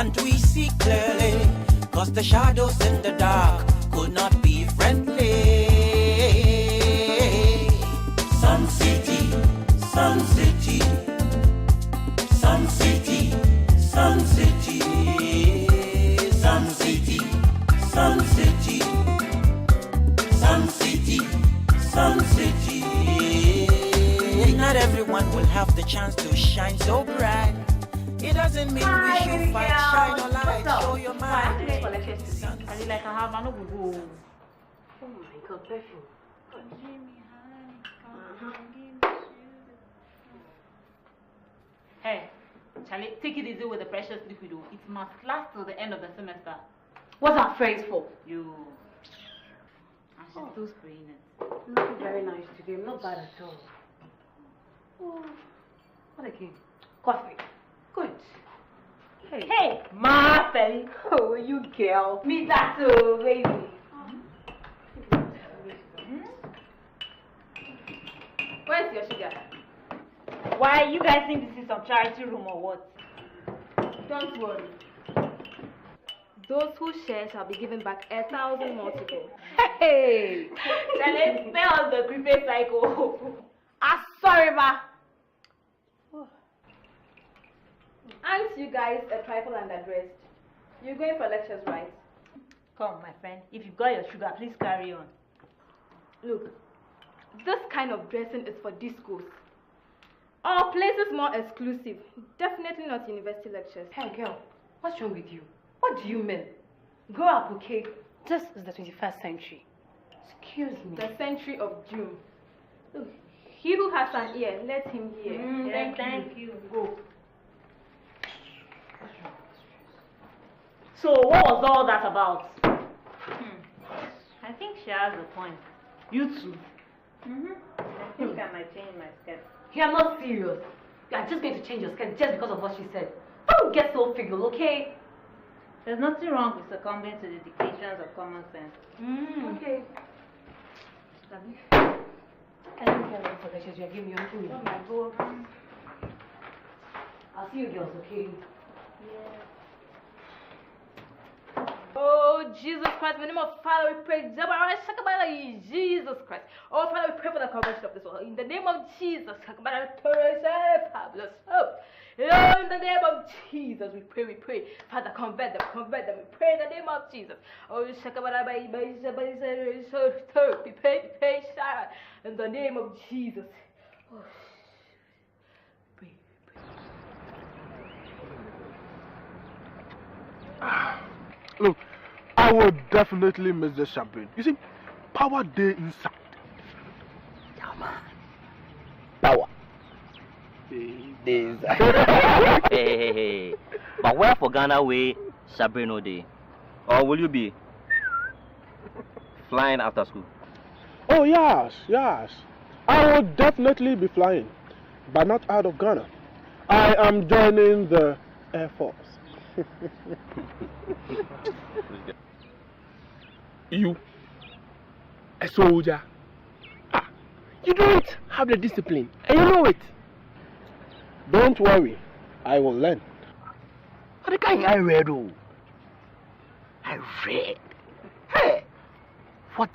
and we see clearly, cause the shadows in the dark could not be friendly. Sun City, Sun City, Sun City, Sun City, Sun City, Sun City, Sun City, Sun City. Not everyone will have the chance to shine so bright. It doesn't mean we should fight, shine or light, show your mind. I like I have no go. Oh my God, perfume. Hey, Charlie, take it easy with the precious liquid. It must last till the end of the semester. What's that phrase for? You. And she's still spraying it. Looking very nice today. Not bad at all. Oh, what again? Coffee. Good. Hey, Martha. Oh, you girl. Me that too, baby. Where's your sugar? Why, you guys think this is some charity room or what? Don't worry. Those who share shall be given back 1,000 multiple. Hey! Charlie, spell the creepy cycle. Sorry, ma. Aren't you guys a trifle underdressed? You're going for lectures, right? Come, my friend. If you've got your sugar, please carry on. Look, this kind of dressing is for discos. Or places more exclusive. Definitely not university lectures. Hey, girl, what's wrong with you? What do you mean? Grow up, okay? This is the 21st century. Excuse me. The century of June. Look, he who has an ear, let him hear. Thank you. Go. So, what was all that about? I think she has a point. You too? I think I might change my skirt. You're not serious. You are just going to change your skirt just because of what she said. Don't get so fickle, okay? There's nothing wrong with succumbing to the dictations of common sense. Okay. I don't care what suggestions you are giving me. Oh my God. I'll see you girls, okay? Oh, Jesus Christ, in the name of Father, we pray. Jesus Christ. Oh, Father, we pray for the conversion of this world. In the name of Jesus. In the name of Jesus, we pray. Father, convert them. We pray in the name of Jesus. Oh, we pray, in the name of Jesus. Oh, pray. Look, I will definitely miss the champagne. You see, power day inside. Yeah, man. Power. Days. Hey. But where for Ghana way champagne no day? Or will you be flying after school? Oh, yes. I will definitely be flying, but not out of Ghana. I am joining the Air Force. You, a soldier, you don't have the discipline, and you know it. Don't worry, I will learn. What the kind I read? Oh, I read. Hey, what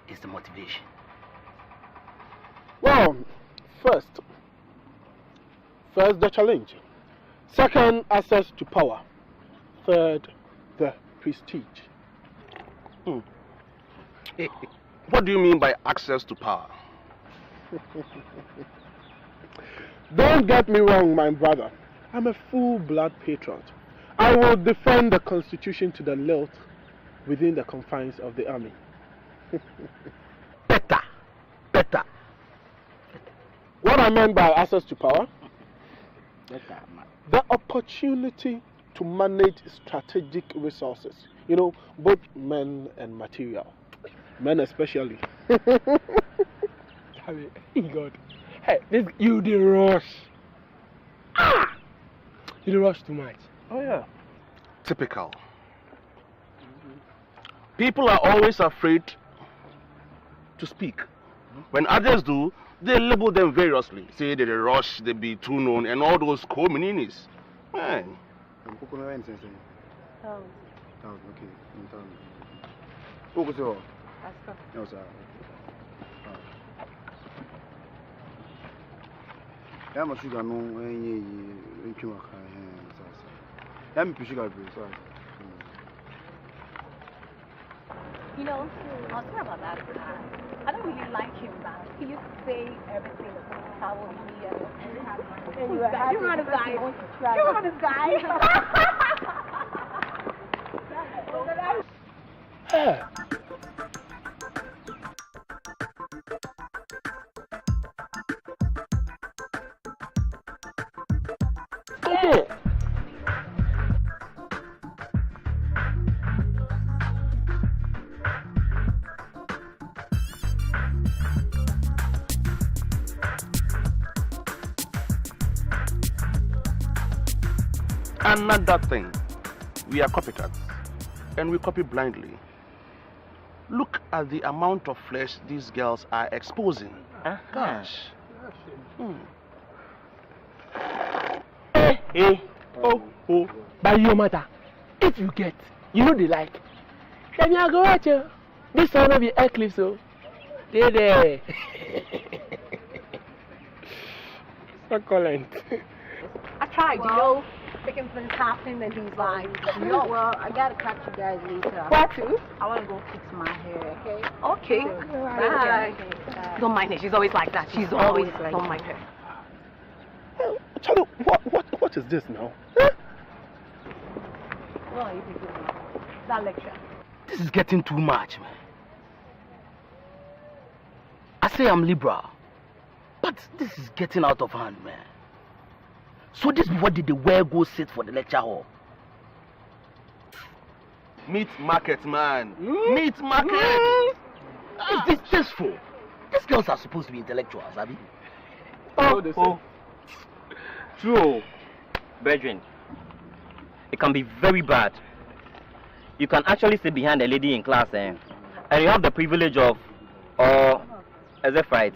is the motivation? Well, first the challenge. Second, access to power. Third, the prestige. What do you mean by access to power? Don't get me wrong, my brother. I'm a full-blood patriot. I will defend the Constitution to the hilt within the confines of the army. Better. What I meant by access to power? The opportunity to manage strategic resources. You know, both men and material. Men especially. God. Hey, you the rush. You the rush too much. Oh yeah. Typical. People are always afraid to speak. When others do, they label them variously. Say they rush, they be too known, and all those co-meanings. Man. Town. Town, okay. In town. Oh, what's your? Ascot. No, sir. Yeah, my sugar, no, and you are I'm sugar, sorry. You know, I was talking about that. I don't really like him, but he used to say everything about how will be and you are the guy. You are the guy. Hey. Okay. Another thing, we are copycats, and we copy blindly. Look at the amount of flesh these girls are exposing. Gosh. Hey. Oh. By your matter, if you get, you know they like. Then you go at you. This one will be eclipse, so. There. Succulent. I tried, you know, picking things happening, and he's like, no, well, I gotta catch you guys later. Where to? I wanna go fix my hair, okay? Okay. Bye. Don't mind her. She's always like that. She's always like don't mind her. Charlie, what is this now? What are you thinking about? That lecture. This is getting too much, man. I say I'm liberal, but this is getting out of hand, man. So this before did the where go sit for the lecture hall? Meat market, man. Meat market. It's distasteful. These girls are supposed to be intellectuals, Abi. Oh. True. Brethren, it can be very bad. You can actually sit behind a lady in class and you have the privilege of, or as if right,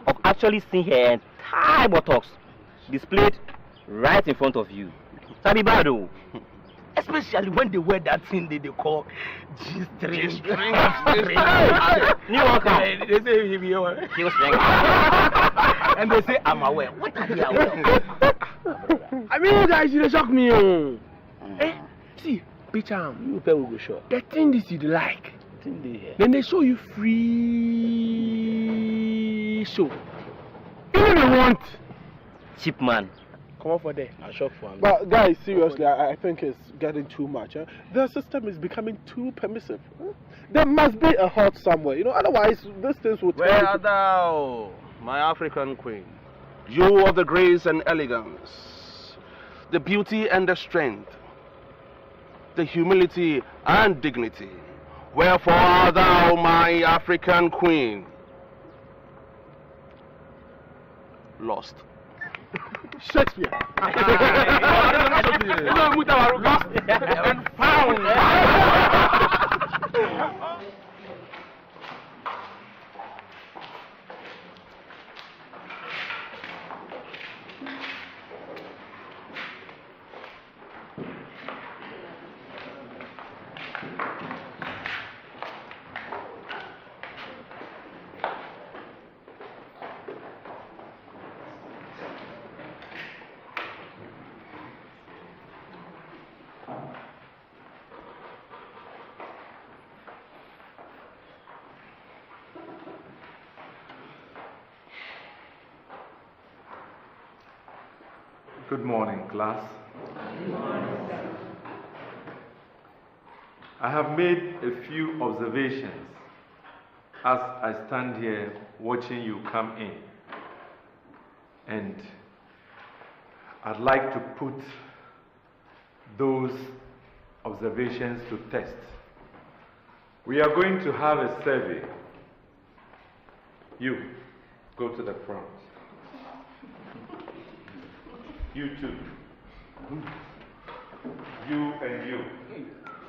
of actually seeing her entire buttocks displayed right in front of you. Sabi bado. Especially when they wear that thing they call G-string. New one come. They say he be aware. He was string. And they say I'm aware. What are they aware? I mean, you guys, you shock me. See, picture you people will go short. The thing this you like. Then they show you free show. You don't want. Cheap man. Come on for that. I shock for him. But guys, seriously, I think it's getting too much. The system is becoming too permissive. There must be a hurt somewhere, otherwise these things will Where art thou, my African queen? You of the grace and elegance, the beauty and the strength, the humility and dignity. Wherefore art thou, my African queen? Lost. Shakespeare. Lost and found. Good morning, class. Good morning. I have made a few observations as I stand here watching you come in. And I'd like to put those observations to test. We are going to have a survey. You, go to the front. You too. You and you.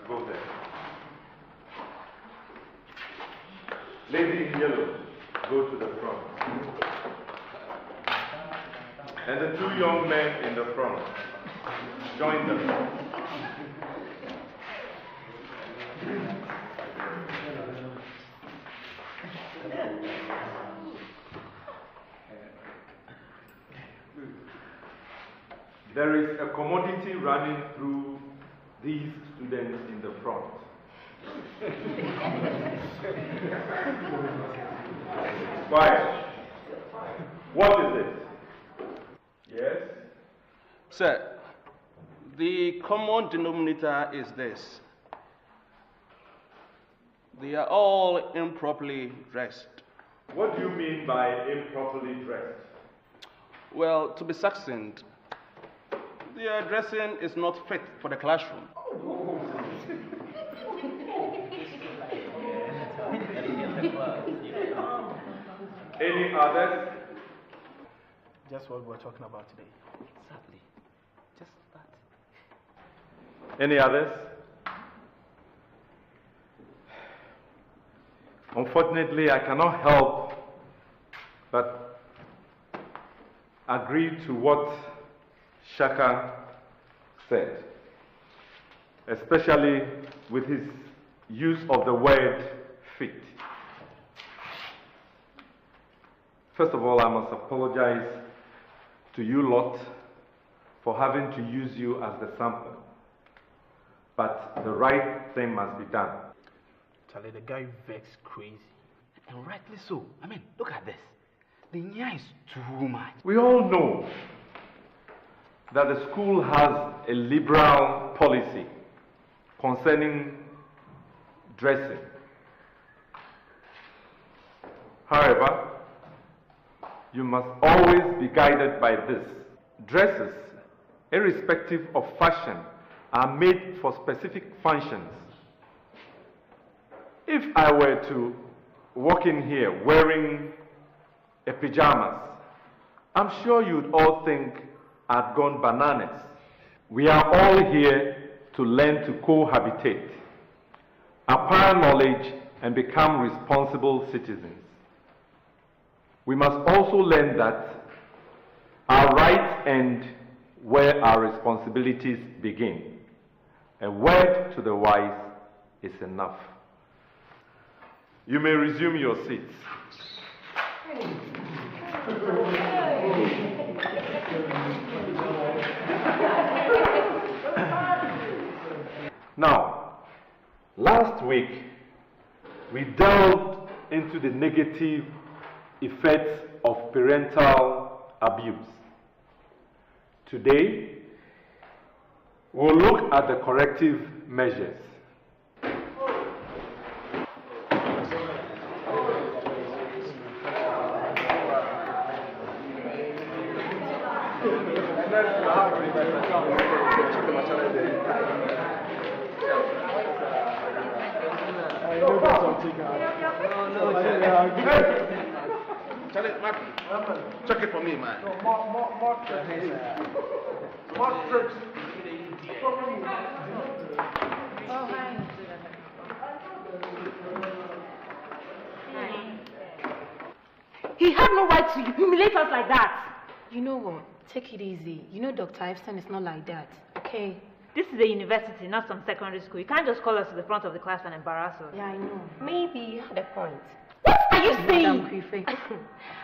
Go there. Lady in yellow, go to the front. And the two young men in the front, join them. There is a commodity running through these students in the front. Quiet. What is it? Yes? Sir, the common denominator is this. They are all improperly dressed. What do you mean by improperly dressed? Well, to be succinct, their dressing is not fit for the classroom. Any others? Just what we're talking about today. Exactly. Just that. Any others? Unfortunately, I cannot help but agree to what Shaka said, especially with his use of the word fit. First of all, I must apologize to you lot for having to use you as the sample. But the right thing must be done. Charlie, the guy vexed crazy. And rightly so. I mean, look at this. The nya is too much. We all know that the school has a liberal policy concerning dressing. However, you must always be guided by this. Dresses, irrespective of fashion, are made for specific functions. If I were to walk in here wearing a pajamas, I'm sure you'd all think I'd gone bananas. We are all here to learn to cohabitate, acquire knowledge, and become responsible citizens. We must also learn that our rights end where our responsibilities begin. A word to the wise is enough. You may resume your seats. Now, last week, we delved into the negative effects of parental abuse. Today, we'll look at the corrective measures. Charlie, Mark, check it for me, man. He had no right to humiliate us like that. You know what? Take it easy. You know Dr. Epstein is not like that, okay? This is a university, not some secondary school. You can't just call us to the front of the class and embarrass us. Yeah, I know. Maybe you had a point. What are you Madam saying? Prefect.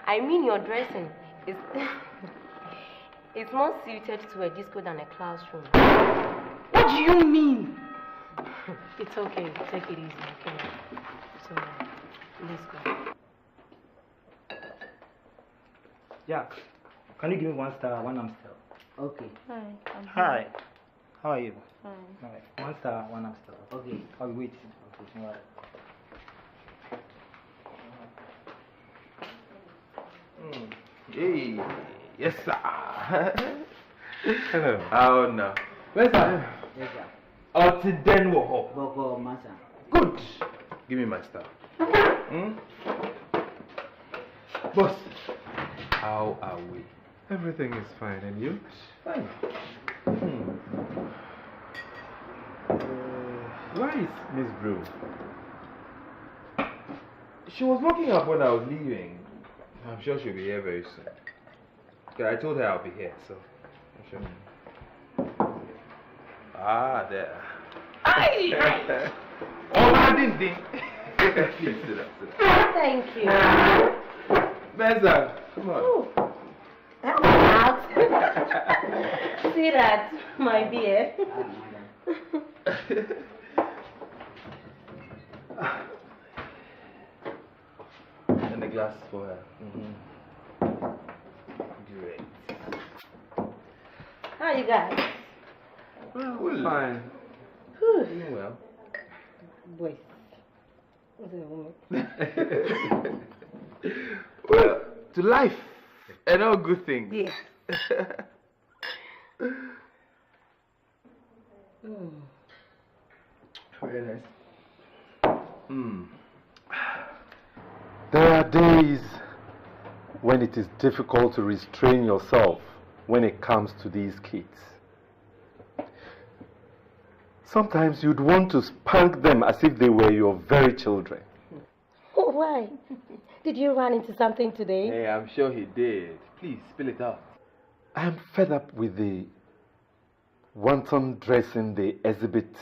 I mean, your dressing is it's more suited to a disco than a classroom. What do you mean? It's okay. Take it easy, okay? So, let's go. Jack, can you give me 1 star, 1 Amstel? Okay. Hi. How are you? Fine. All right. 1 star, 1 Amstel. Okay. I'll wait. Okay. All right. Hey, yes, sir. Hello. Oh, no. Where's that? Yes, sir. Out to Den Woho. Boko Masa. Good. Give me my stuff. Boss, how are we? Everything is fine, and you? Fine. Where is Miss Brew? She was walking up when I was leaving. I'm sure she'll be here very soon. Yeah, I told her I'll be here, so I'm sure. Ah, there. Aye! Oh, I didn't. Please sit up, sit up. Thank you. Meza, come on. Ooh, that was out. See that, my dear. And the glass for her. Great. How you guys? Well, fine. Doing well. Boy. What's the woman? Well, to life and all good things. Yeah. Very nice. There are days when it is difficult to restrain yourself when it comes to these kids. Sometimes you'd want to spank them as if they were your very children. Oh, why? Did you run into something today? Hey, I'm sure he did. Please, spill it out. I'm fed up with the wanton dressing they exhibit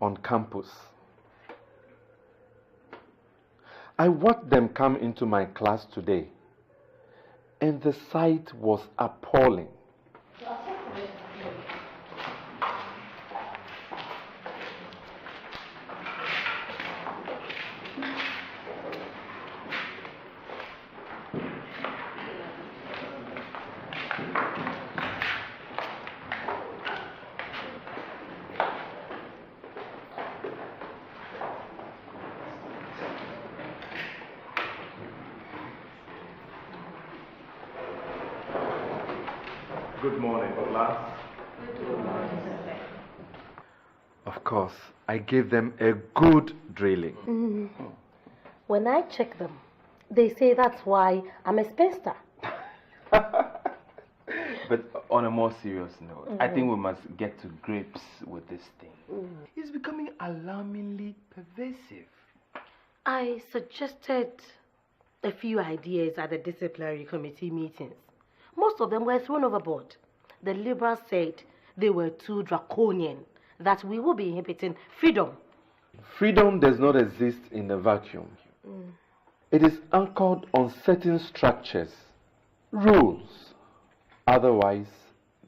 on campus. I watched them come into my class today, and the sight was appalling. Good morning, class. Of course, I gave them a good drilling. When I check them, they say that's why I'm a spinster. But on a more serious note, I think we must get to grips with this thing. It's becoming alarmingly pervasive. I suggested a few ideas at the disciplinary committee meetings. Most of them were thrown overboard. The liberals said they were too draconian, that we will be inhibiting freedom. Freedom does not exist in a vacuum. It is anchored on certain structures, rules. Otherwise,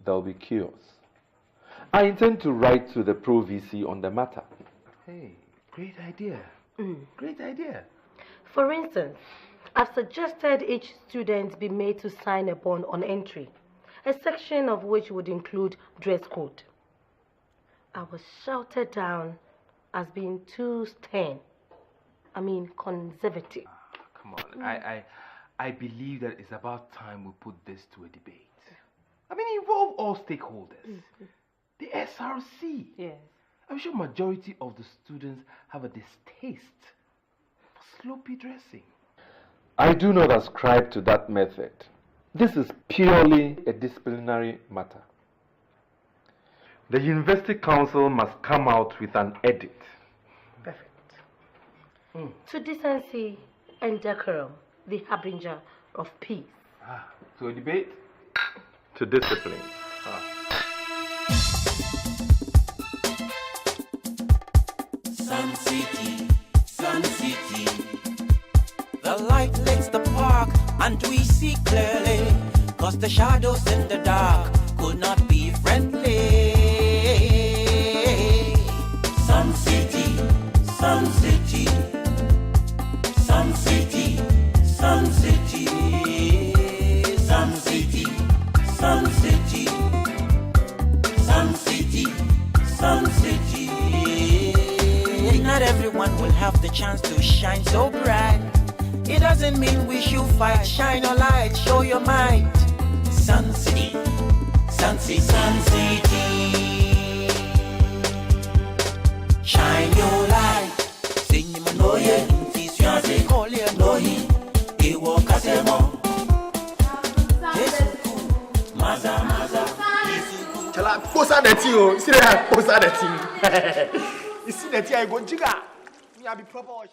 there'll be chaos. I intend to write to the Pro VC on the matter. Hey, great idea. Great idea. For instance, I've suggested each student be made to sign a bond on entry, a section of which would include dress code. I was shouted down as being too stern. Conservative. Come on, I believe that it's about time we put this to a debate. Involve all stakeholders. The SRC. Yes. I'm sure majority of the students have a distaste for sloppy dressing. I do not ascribe to that method. This is purely a disciplinary matter. The University Council must come out with an edict. Perfect. To decency and decorum, the harbinger of peace. To a debate? To discipline. Sun City, Sun City. The light lights the park and we see clearly, 'cause the shadows in the dark could not be friendly. Sun City, Sun City, Sun City, Sun City, Sun City, Sun City, Sun City, Sun City. Not everyone will have the chance to shine so bright. It doesn't mean we should fight. Shine your light, show your might. Sun City, Sun City, Sun City. Shine your light. Sing him no ye. Teach you say call you no he. He walk as a mo. Maza maza. Tell her post out the tea. You see that post out the tea. You see the tea I go jigga. Me I be proper.